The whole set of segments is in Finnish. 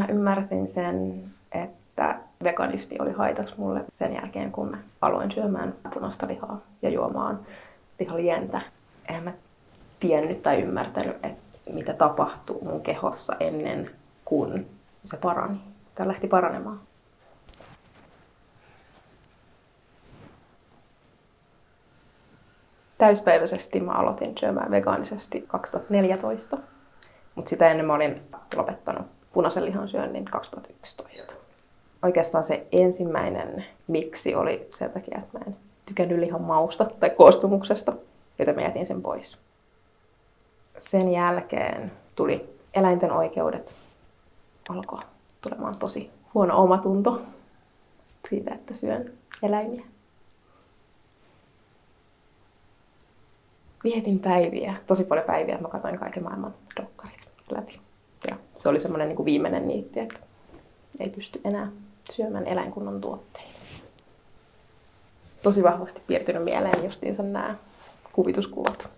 Mä ymmärsin sen, että veganismi oli haitaksi mulle sen jälkeen, kun mä aloin syömään punaista lihaa ja juomaan lihalientä. Eihän mä tiennyt tai ymmärtänyt, että mitä tapahtuu mun kehossa ennen kuin se parani. Tai lähti paranemaan. Täyspäiväisesti mä aloitin syömään vegaanisesti 2014, mutta sitä ennen mä olin lopettanut punaisen lihan syönnin 2011. Oikeastaan se ensimmäinen miksi oli sen takia, että mä en tykännyt lihan mausta tai koostumuksesta, joten mä jätin sen pois. Sen jälkeen tuli eläinten oikeudet. Alkoi tulemaan tosi huono omatunto siitä, että syön eläimiä. Vietin päiviä, tosi paljon päiviä, että mä katsoin kaiken maailman dokkarit läpi. Ja se oli semmoinen niin kuin viimeinen niitti, että ei pysty enää syömään eläinkunnan tuotteita. Tosi vahvasti piirtynyt mieleen justiinsa nämä kuvituskuvat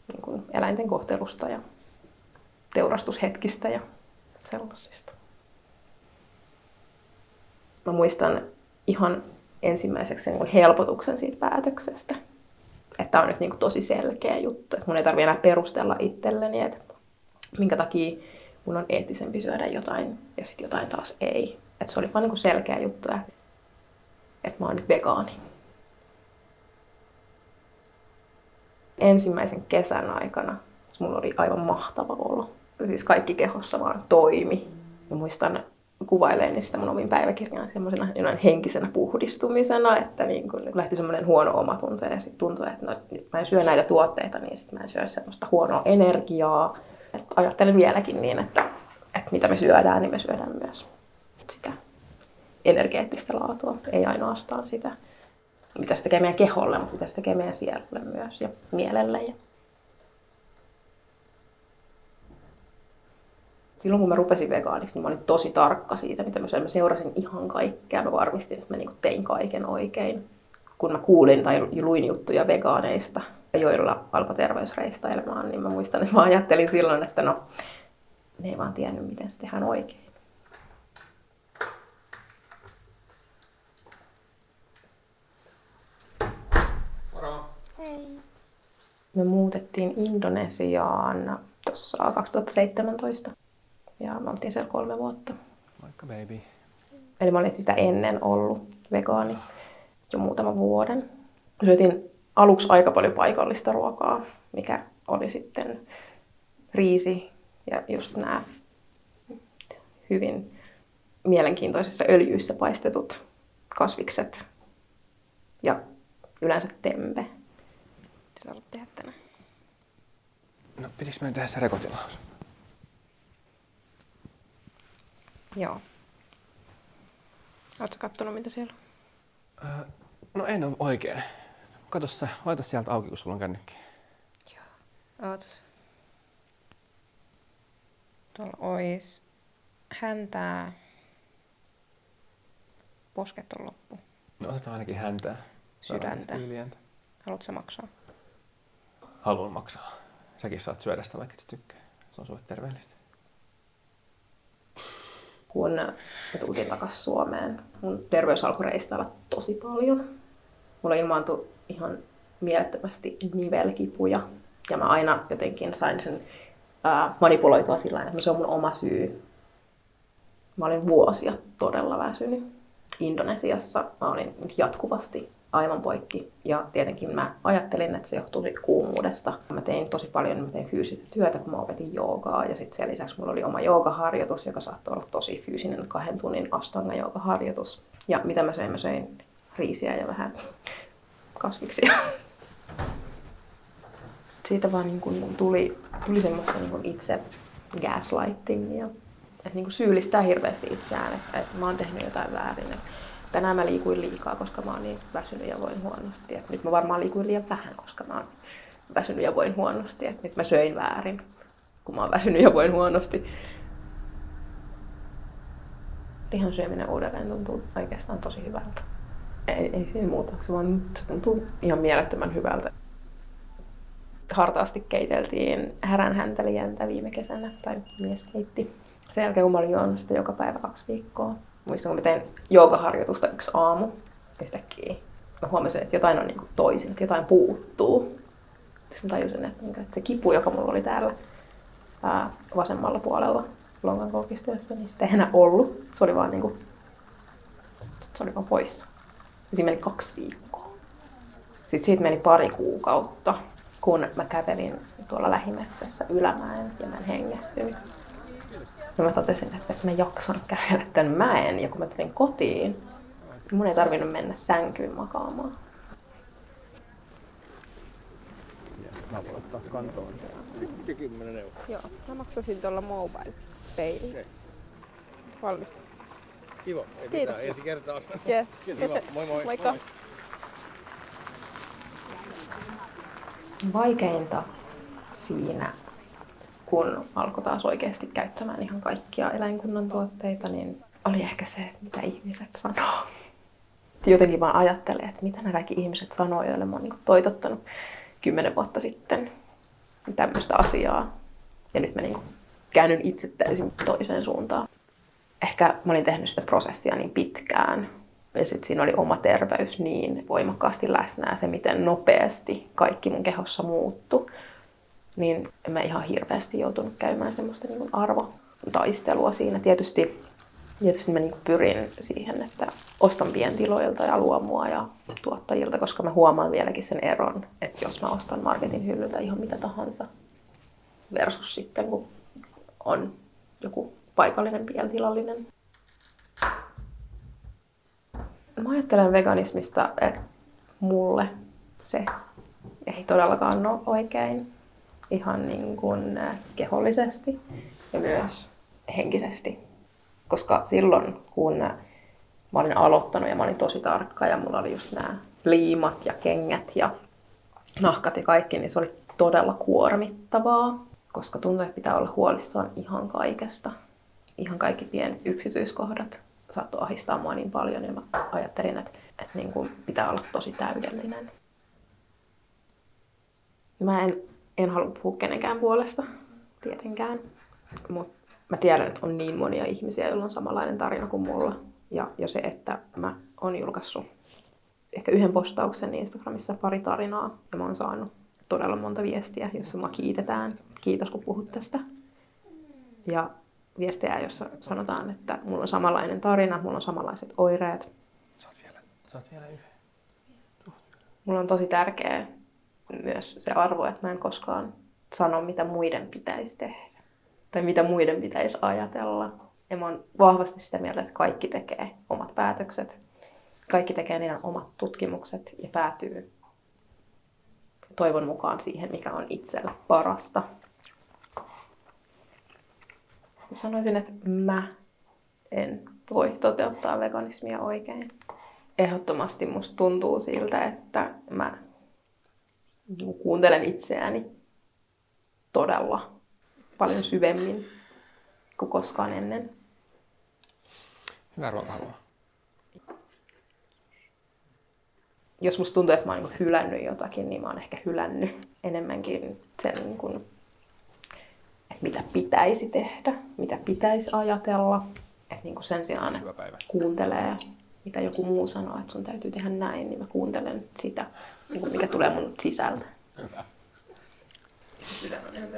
niin kuin eläinten kohtelusta ja teurastushetkistä ja sellaisista. Mä muistan ihan ensimmäiseksi sen niin helpotuksen siitä päätöksestä. Että on nyt niin kuin tosi selkeä juttu. Että mun ei tarvitse enää perustella itselleni, että minkä takia mun on eettisempi syödä jotain ja sitten jotain taas ei. Että se oli vaan niin kuin selkeä juttu, että mä oon nyt vegaani. Ensimmäisen kesän aikana mulla oli aivan mahtava olo. Siis kaikki kehossa vaan toimi. Mä muistan kuvaileeni sitä mun omin päiväkirjaan semmoisena henkisenä puhdistumisena, että niin kun lähti semmoinen huono omatunto ja sitten tuntui, että no, nyt mä en syö näitä tuotteita, niin sitten mä en syö semmoista huonoa energiaa. Et ajattelen vieläkin niin, että mitä me syödään, niin me syödään myös sitä energeettistä laatua, ei ainoastaan sitä, mitä se tekee meidän keholle, mutta mitä se tekee meidän sielulle myös ja mielelle. Silloin kun mä rupesin vegaaniksi, niin mä olin tosi tarkka siitä, mitä mä söin. Mä seurasin ihan kaikkea. Mä varmistin, että mä tein kaiken oikein. Kun mä kuulin tai luin juttuja vegaaneista, joilla alkoi terveysreistailemaan, niin mä muistan, että mä ajattelin silloin, että no, ne ei vaan tiennyt, miten se tehdään oikein. Moro! Hei! Me muutettiin Indonesiaan tuossa 2017. Ja me oltiin siellä 3 vuotta. Moikka baby. Eli mä olin sitä ennen ollut vegaani jo muutaman vuoden. Syötin aluksi aika paljon paikallista ruokaa, mikä oli sitten riisi ja just nämä hyvin mielenkiintoisissa öljyissä paistetut kasvikset ja yleensä tempe. Mitä sä haluat tehdä tänään? No pitikö meidän tehdä se rekotilaus? Joo. Ootko kattonut, mitä siellä on? No en ole oikein. Kato sä, laita sieltä auki, kun sulla on kännykkä. Joo. Ootas. Tuolla ois häntää. Posket on loppu. No otetaan ainakin häntää. Sydäntä. Tyylientä. Haluatko sä maksaa? Haluan maksaa. Säkin saat syödä sitä, vaikka et sä tykkää. Se on sulle terveellistä. Kun me tultiin takaisin Suomeen, mun terveys alkoi reistailla tosi paljon. Mulla ilmaantui ihan mielettömästi nivelkipuja. Ja mä aina jotenkin sain sen manipuloitua sillä tavalla, että se on mun oma syy. Mä olin vuosia todella väsynyt. Indonesiassa mä olin jatkuvasti aivan poikki. Ja tietenkin mä ajattelin, että se johtuu siitä kuumuudesta. Mä tein tosi paljon fyysistä työtä, kun mä opetin joogaa. Ja sitten sen lisäksi mulla oli oma joogaharjoitus, joka saattoi olla tosi fyysinen 2 tunnin astanga-joogaharjoitus. Ja mitä mä söin? Mä söin riisiä ja vähän kasviksia. Siitä vaan niin kun tuli semmoista niin kun itse gaslightingia. Että niin kun syyllistää hirveästi itseään, että mä oon tehnyt jotain väärin. Tänään mä liikuin liikaa, koska mä oon niin väsynyt ja voin huonosti. Et nyt mä varmaan liikuin liian vähän, koska mä oon väsynyt ja voin huonosti. Et nyt mä söin väärin, kun mä oon väsynyt ja voin huonosti. Lihan syöminen uudelleen tuntuu oikeastaan tosi hyvältä. Ei siinä muuta, se vaan se tuntuu ihan mielettömän hyvältä. Hartaasti keiteltiin häränhäntälientä viime kesänä, tai mies keitti. Sen jälkeen, kun mä olin juonut sitä joka päivä 2 viikkoa, muistan, kun mä tein joogaharjoitusta yksi aamu, yhtäkkiä mä huomasin, että jotain on niin kuin toisin, että jotain puuttuu. Sitten mä tajusin, että se kipu, joka mulla oli täällä vasemmalla puolella lonkan koukisteessa, niin sitä ei enää ollut. Se oli vaan, poissa. Ja siinä meni 2 viikkoa. Sitten siitä meni 2 kuukautta, kun mä kävelin tuolla lähimetsässä ylämäen ja mä en hengestynyt. Ja mä totesin, että mä jaksan kävellä tämän mäen, ja kun mä tulin kotiin, niin mun ei tarvinnut mennä sänkyyn makaamaan. Mä voin ottaa kantoon. 10 euroa. Joo, mä maksasin tuolla mobile paylla. Okei. Valmista. Kiva. Ei Kiitos. mitään, ensi kertaa. Yes. Kiva. Moi moi. Moikka. Moi. Vaikeinta siinä, kun alkoi taas oikeasti käyttämään ihan kaikkia eläinkunnan tuotteita, niin oli ehkä se, että mitä ihmiset sanoo. Jotenkin vaan ajattelee, että mitä nämä kaikki ihmiset sanoo, joille mä oon niin toitottanut 10 vuotta sitten tämmöistä asiaa. Ja nyt mä niin käännyn itse täysin toiseen suuntaan. Ehkä mä olin tehnyt sitä prosessia niin pitkään. Ja sitten siinä oli oma terveys niin voimakkaasti läsnä ja se, miten nopeasti kaikki mun kehossa muuttui. Niin en mä ihan hirveästi joutunut käymään semmoista niin arvotaistelua siinä. Tietysti mä niin pyrin siihen, että ostan pientiloilta ja luomua ja tuottajilta, koska mä huomaan vieläkin sen eron, että jos mä ostan marketin hyllyltä ihan mitä tahansa versus sitten, kun on joku paikallinen pientilallinen. Mä ajattelen veganismista, että mulle se ei todellakaan ole oikein ihan niin kuin kehollisesti ja myös henkisesti. Koska silloin, kun mä olin aloittanut ja mä olin tosi tarkka ja mulla oli just nämä liimat ja kengät ja nahkat ja kaikki, niin se oli todella kuormittavaa. Koska tuntui, että pitää olla huolissaan ihan kaikesta. Ihan kaikki pienet yksityiskohdat saattoi ahdistaa mua niin paljon ja mä ajattelin, että niin kuin pitää olla tosi täydellinen. Mä en halua puhua kenenkään puolesta, tietenkään. Mutta mä tiedän, että on niin monia ihmisiä, joilla on samanlainen tarina kuin mulla. Ja jo se, että mä oon julkaissut ehkä 1 postauksen Instagramissa 2 tarinaa. Ja mä oon saanut todella monta viestiä, jossa mua kiitetään. Kiitos, kun puhut tästä. Ja viestejä, jossa sanotaan, että mulla on samanlainen tarina, mulla on samanlaiset oireet. Saat vielä 1. Mulla on tosi tärkeä myös se arvo, että mä en koskaan sano, mitä muiden pitäisi tehdä. Tai mitä muiden pitäisi ajatella. Ja mä oon vahvasti sitä mieltä, että kaikki tekee omat päätökset. Kaikki tekee niiden omat tutkimukset ja päätyy toivon mukaan siihen, mikä on itsellä parasta. Mä sanoisin, että mä en voi toteuttaa veganismia oikein. Ehdottomasti musta tuntuu siltä, että mä kuuntelen itseäni todella paljon syvemmin kuin koskaan ennen. Hyvää ruokahalua. Jos musta tuntuu, että mä oon hylännyt jotakin, niin mä oon ehkä hylännyt enemmänkin sen, että mitä pitäisi tehdä, mitä pitäisi ajatella. Että sen sijaan, että kuuntelee, mitä joku muu sanoo, että sun täytyy tehdä näin, niin mä kuuntelen sitä, mikä tulee mun sisältä. Hyvä. Sydän on ihan